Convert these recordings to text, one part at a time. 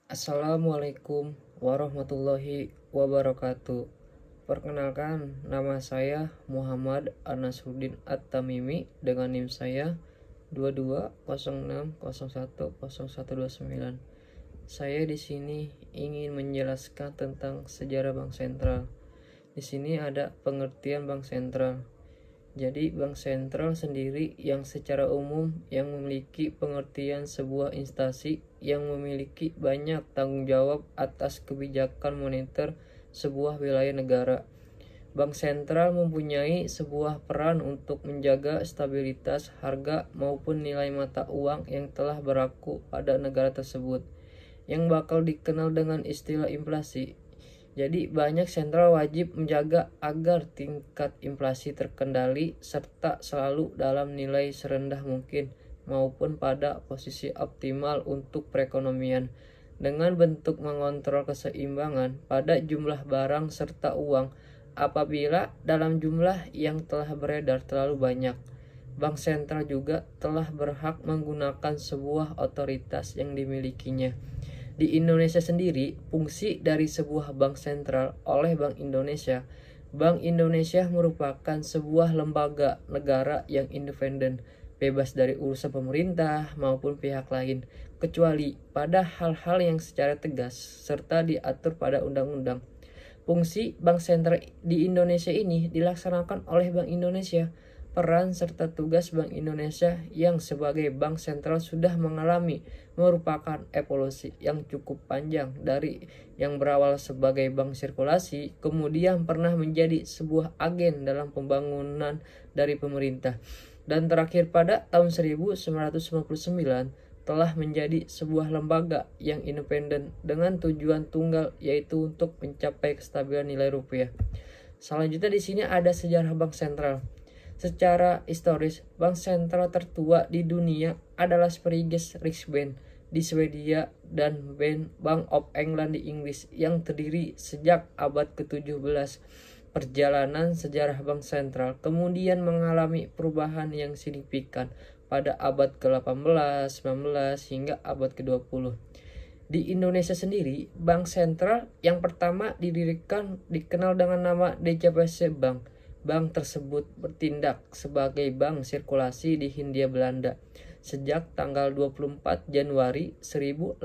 Assalamualaikum warahmatullahi wabarakatuh. Perkenalkan, nama saya Muhammad Anasuddin At-Tamimi dengan NIM saya 2206010129. Saya di sini ingin menjelaskan tentang sejarah Bank Sentral. Di sini ada pengertian Bank Sentral. Jadi bank sentral sendiri yang secara umum yang memiliki pengertian sebuah instansi yang memiliki banyak tanggung jawab atas kebijakan moneter sebuah wilayah negara. Bank sentral mempunyai sebuah peran untuk menjaga stabilitas harga maupun nilai mata uang yang telah berlaku pada negara tersebut, yang bakal dikenal dengan istilah inflasi. Jadi banyak sentral wajib menjaga agar tingkat inflasi terkendali serta selalu dalam nilai serendah mungkin maupun pada posisi optimal untuk perekonomian, dengan bentuk mengontrol keseimbangan pada jumlah barang serta uang. Apabila dalam jumlah yang telah beredar terlalu banyak, bank sentral juga telah berhak menggunakan sebuah otoritas yang dimilikinya. Di Indonesia sendiri, fungsi dari sebuah bank sentral oleh Bank Indonesia. Bank Indonesia merupakan sebuah lembaga negara yang independen, bebas dari urusan pemerintah maupun pihak lain, kecuali pada hal-hal yang secara tegas serta diatur pada undang-undang. Fungsi bank sentral di Indonesia ini dilaksanakan oleh Bank Indonesia. Peran serta tugas Bank Indonesia yang sebagai bank sentral sudah mengalami merupakan evolusi yang cukup panjang dari yang berawal sebagai bank sirkulasi, kemudian pernah menjadi sebuah agen dalam pembangunan dari pemerintah, dan terakhir pada tahun 1999 telah menjadi sebuah lembaga yang independen dengan tujuan tunggal, yaitu untuk mencapai kestabilan nilai rupiah. Selanjutnya di sini ada sejarah bank sentral. Secara historis, bank sentral tertua di dunia adalah Sveriges Riksbank di Swedia dan Bank of England di Inggris yang terdiri sejak abad ke-17. Perjalanan sejarah bank sentral kemudian mengalami perubahan yang signifikan pada abad ke-18, 19, hingga abad ke-20. Di Indonesia sendiri, bank sentral yang pertama didirikan dikenal dengan nama DJPS Bank. Bank tersebut bertindak sebagai bank sirkulasi di Hindia Belanda sejak tanggal 24 Januari 1828.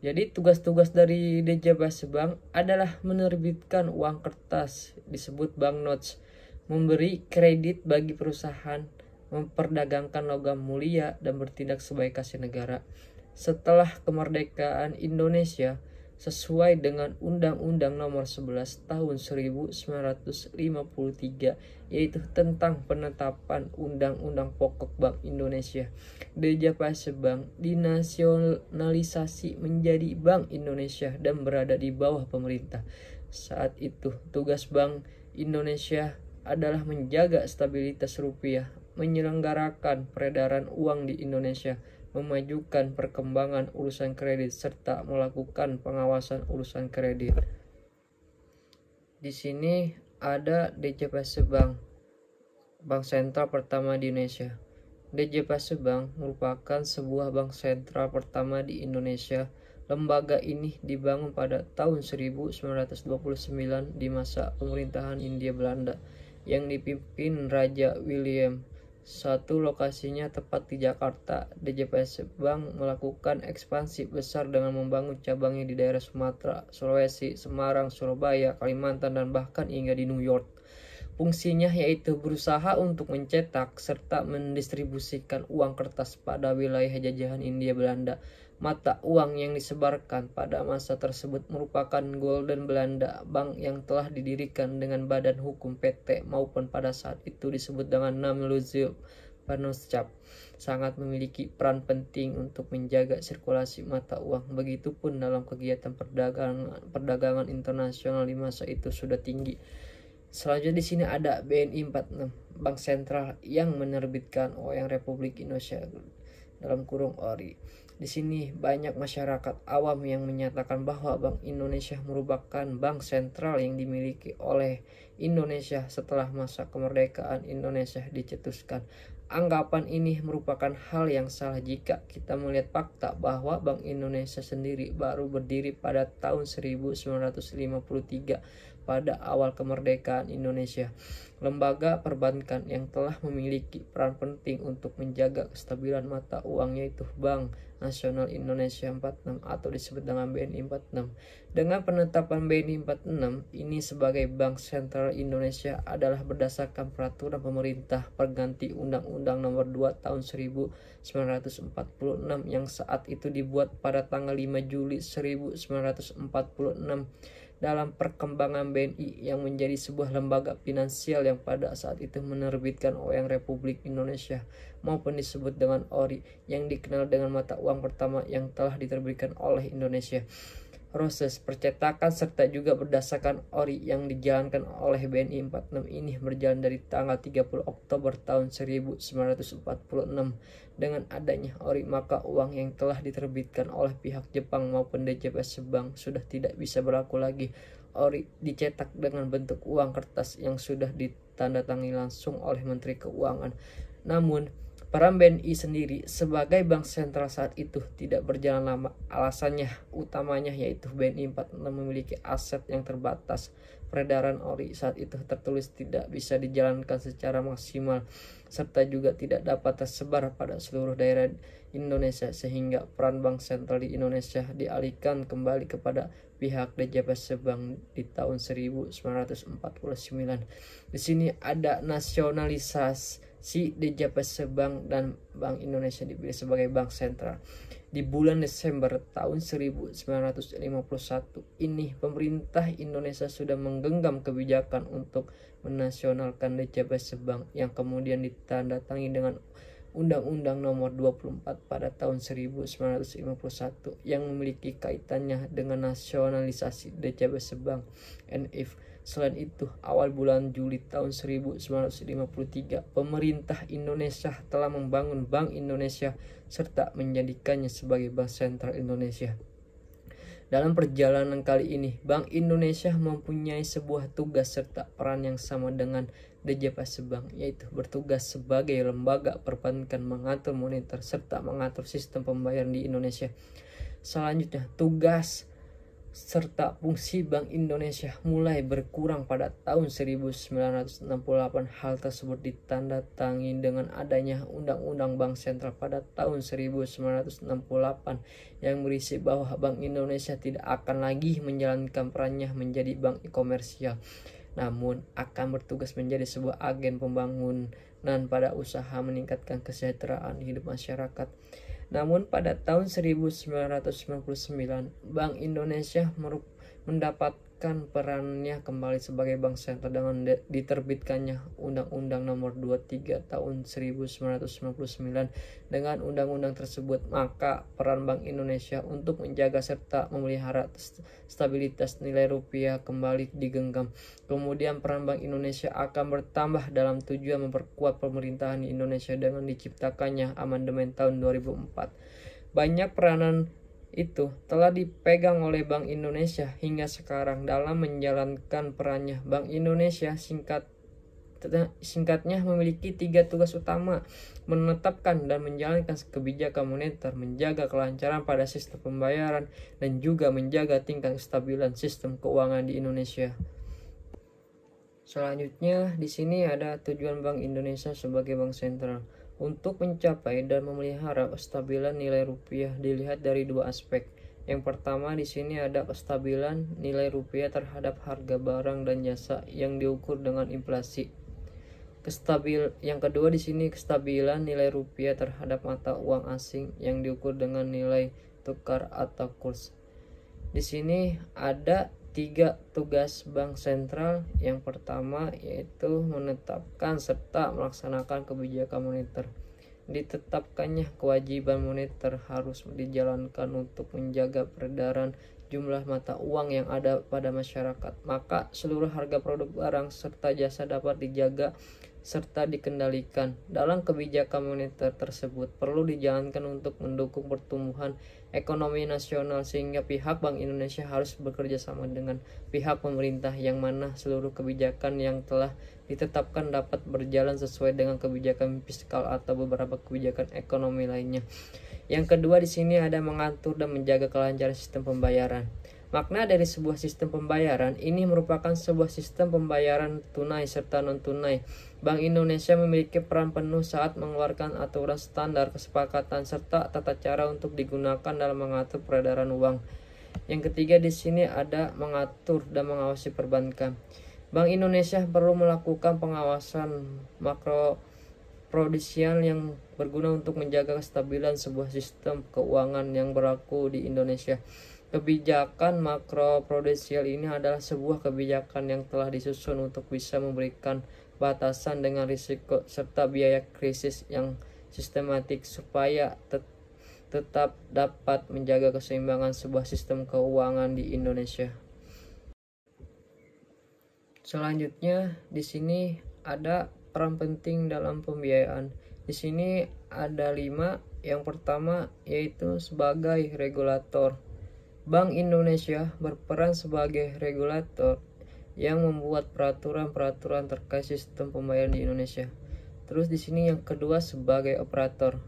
Jadi tugas-tugas dari DJPS Bank adalah menerbitkan uang kertas disebut banknotes, memberi kredit bagi perusahaan, memperdagangkan logam mulia, dan bertindak sebagai kasir negara. Setelah kemerdekaan Indonesia, sesuai dengan Undang-Undang Nomor 11 Tahun 1953, yaitu tentang penetapan Undang-Undang Pokok Bank Indonesia, DJPS Bank dinasionalisasi menjadi Bank Indonesia dan berada di bawah pemerintah. Saat itu, tugas Bank Indonesia adalah menjaga stabilitas rupiah, menyelenggarakan peredaran uang di Indonesia, memajukan perkembangan urusan kredit, serta melakukan pengawasan urusan kredit. Di sini ada DJPS Bank, bank sentral pertama di Indonesia. DJPS Bank merupakan sebuah bank sentral pertama di Indonesia. Lembaga ini dibangun pada tahun 1929 di masa pemerintahan Hindia Belanda yang dipimpin Raja William. Satu lokasinya tepat di Jakarta. DJPS Bank melakukan ekspansi besar dengan membangun cabangnya di daerah Sumatera, Sulawesi, Semarang, Surabaya, Kalimantan, dan bahkan hingga di New York. Fungsinya yaitu berusaha untuk mencetak serta mendistribusikan uang kertas pada wilayah jajahan Hindia Belanda. Mata uang yang disebarkan pada masa tersebut merupakan Gulden Belanda, bank yang telah didirikan dengan badan hukum PT maupun pada saat itu disebut dengan nama Luzio Panoscap. Sangat memiliki peran penting untuk menjaga sirkulasi mata uang. Begitupun dalam kegiatan perdagangan internasional di masa itu sudah tinggi. Selanjutnya di sini ada BNI 46, Bank Sentral yang menerbitkan uang Republik Indonesia dalam kurung ORI. Di sini banyak masyarakat awam yang menyatakan bahwa Bank Indonesia merupakan bank sentral yang dimiliki oleh Indonesia setelah masa kemerdekaan Indonesia dicetuskan. Anggapan ini merupakan hal yang salah jika kita melihat fakta bahwa Bank Indonesia sendiri baru berdiri pada tahun 1953 pada awal kemerdekaan Indonesia. Lembaga perbankan yang telah memiliki peran penting untuk menjaga kestabilan mata uang yaitu Bank Nasional Indonesia 46 atau disebut dengan BNI 46. Dengan penetapan BNI 46 ini sebagai Bank Sentral Indonesia adalah berdasarkan peraturan pemerintah pengganti Undang-Undang Nomor 2 Tahun 1946 yang saat itu dibuat pada tanggal 5 Juli 1946. Dalam perkembangan BNI yang menjadi sebuah lembaga finansial yang pada saat itu menerbitkan uang Republik Indonesia maupun disebut dengan ORI yang dikenal dengan mata uang pertama yang telah diterbitkan oleh Indonesia. Proses percetakan serta juga berdasarkan ORI yang dijalankan oleh BNI 46 ini berjalan dari tanggal 30 Oktober tahun 1946. Dengan adanya ORI maka uang yang telah diterbitkan oleh pihak Jepang maupun DJPS Bank sudah tidak bisa berlaku lagi. ORI dicetak dengan bentuk uang kertas yang sudah ditandatangani langsung oleh Menteri Keuangan. Namun peran BNI sendiri sebagai bank sentral saat itu tidak berjalan lama. Alasannya utamanya yaitu BNI 46 memiliki aset yang terbatas. Peredaran ORI saat itu tertulis tidak bisa dijalankan secara maksimal serta juga tidak dapat tersebar pada seluruh daerah Indonesia sehingga peran bank sentral di Indonesia dialihkan kembali kepada pihak DJPS Bank di tahun 1949. Di sini ada nasionalisasi DJPS Bank dan Bank Indonesia dipilih sebagai bank sentral. Di bulan Desember tahun 1951 ini pemerintah Indonesia sudah menggenggam kebijakan untuk menasionalkan DJPS Bank yang kemudian ditandatangani dengan Undang-Undang Nomor 24 pada tahun 1951 yang memiliki kaitannya dengan nasionalisasi DJPS Bank NIF. Selain itu, awal bulan Juli tahun 1953, pemerintah Indonesia telah membangun Bank Indonesia serta menjadikannya sebagai Bank Sentral Indonesia. Dalam perjalanan kali ini, Bank Indonesia mempunyai sebuah tugas serta peran yang sama dengan DJPS Bank, yaitu bertugas sebagai lembaga perbankan mengatur moneter serta mengatur sistem pembayaran di Indonesia. Selanjutnya, tugas serta fungsi Bank Indonesia mulai berkurang pada tahun 1968. Hal tersebut ditandatangani dengan adanya Undang-Undang Bank Sentral pada tahun 1968 yang berisi bahwa Bank Indonesia tidak akan lagi menjalankan perannya menjadi bank komersial, namun akan bertugas menjadi sebuah agen pembangunan pada usaha meningkatkan kesejahteraan hidup masyarakat. Namun pada tahun 1999, Bank Indonesia mendapatkan perannya kembali sebagai bank sentral dengan diterbitkannya Undang-Undang Nomor 23 Tahun 1999. Dengan undang-undang tersebut, maka peran Bank Indonesia untuk menjaga serta memelihara stabilitas nilai rupiah kembali digenggam. Kemudian peran Bank Indonesia akan bertambah dalam tujuan memperkuat pemerintahan di Indonesia dengan diciptakannya amandemen tahun 2004. Banyak peranan itu telah dipegang oleh Bank Indonesia hingga sekarang dalam menjalankan perannya. Bank Indonesia singkatnya memiliki 3 tugas utama: menetapkan dan menjalankan kebijakan moneter, menjaga kelancaran pada sistem pembayaran, dan juga menjaga tingkat kestabilan sistem keuangan di Indonesia. Selanjutnya di sini ada tujuan Bank Indonesia sebagai bank sentral. Untuk mencapai dan memelihara kestabilan nilai rupiah dilihat dari 2 aspek. Yang pertama di sini ada kestabilan nilai rupiah terhadap harga barang dan jasa yang diukur dengan inflasi. Yang kedua di sini kestabilan nilai rupiah terhadap mata uang asing yang diukur dengan nilai tukar atau kurs. Di sini ada 3 tugas bank sentral. Yang pertama yaitu menetapkan serta melaksanakan kebijakan moneter. Ditetapkannya kewajiban moneter harus dijalankan untuk menjaga peredaran jumlah mata uang yang ada pada masyarakat. Maka seluruh harga produk barang serta jasa dapat dijaga serta dikendalikan. Dalam kebijakan moneter tersebut perlu dijalankan untuk mendukung pertumbuhan ekonomi nasional, sehingga pihak Bank Indonesia harus bekerja sama dengan pihak pemerintah, yang mana seluruh kebijakan yang telah ditetapkan dapat berjalan sesuai dengan kebijakan fiskal atau beberapa kebijakan ekonomi lainnya. Yang kedua di sini ada mengatur dan menjaga kelancaran sistem pembayaran. Makna dari sebuah sistem pembayaran ini merupakan sebuah sistem pembayaran tunai serta non-tunai. Bank Indonesia memiliki peran penuh saat mengeluarkan aturan standar, kesepakatan, serta tata cara untuk digunakan dalam mengatur peredaran uang. Yang ketiga di sini ada mengatur dan mengawasi perbankan. Bank Indonesia perlu melakukan pengawasan makroprudensial yang berguna untuk menjaga kestabilan sebuah sistem keuangan yang berlaku di Indonesia. Kebijakan makroprudensial ini adalah sebuah kebijakan yang telah disusun untuk bisa memberikan batasan dengan risiko serta biaya krisis yang sistematik supaya tetap dapat menjaga keseimbangan sebuah sistem keuangan di Indonesia. Selanjutnya di sini ada peran penting dalam pembiayaan. Di sini ada 5. Yang pertama yaitu sebagai regulator. Bank Indonesia berperan sebagai regulator yang membuat peraturan-peraturan terkait sistem pembayaran di Indonesia. Terus di sini yang kedua sebagai operator.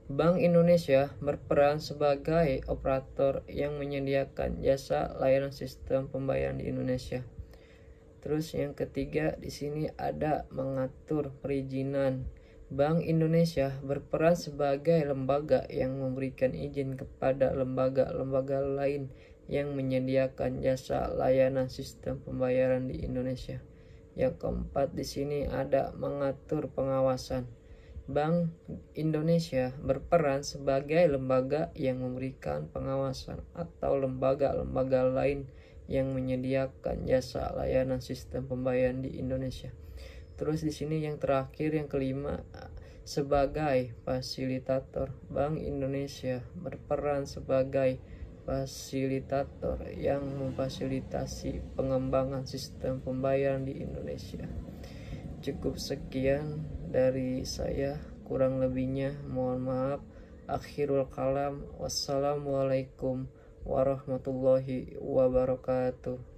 Bank Indonesia berperan sebagai operator yang menyediakan jasa layanan sistem pembayaran di Indonesia. Terus yang ketiga di sini ada mengatur perizinan. Bank Indonesia berperan sebagai lembaga yang memberikan izin kepada lembaga-lembaga lain yang menyediakan jasa layanan sistem pembayaran di Indonesia. Yang keempat di sini ada mengatur pengawasan. Bank Indonesia berperan sebagai lembaga yang memberikan pengawasan atau lembaga-lembaga lain yang menyediakan jasa layanan sistem pembayaran di Indonesia. Terus di sini yang terakhir yang kelima sebagai fasilitator. Bank Indonesia berperan sebagai fasilitator yang memfasilitasi pengembangan sistem pembayaran di Indonesia. Cukup sekian dari saya, kurang lebihnya mohon maaf. Akhirul kalam, wassalamualaikum warahmatullahi wabarakatuh.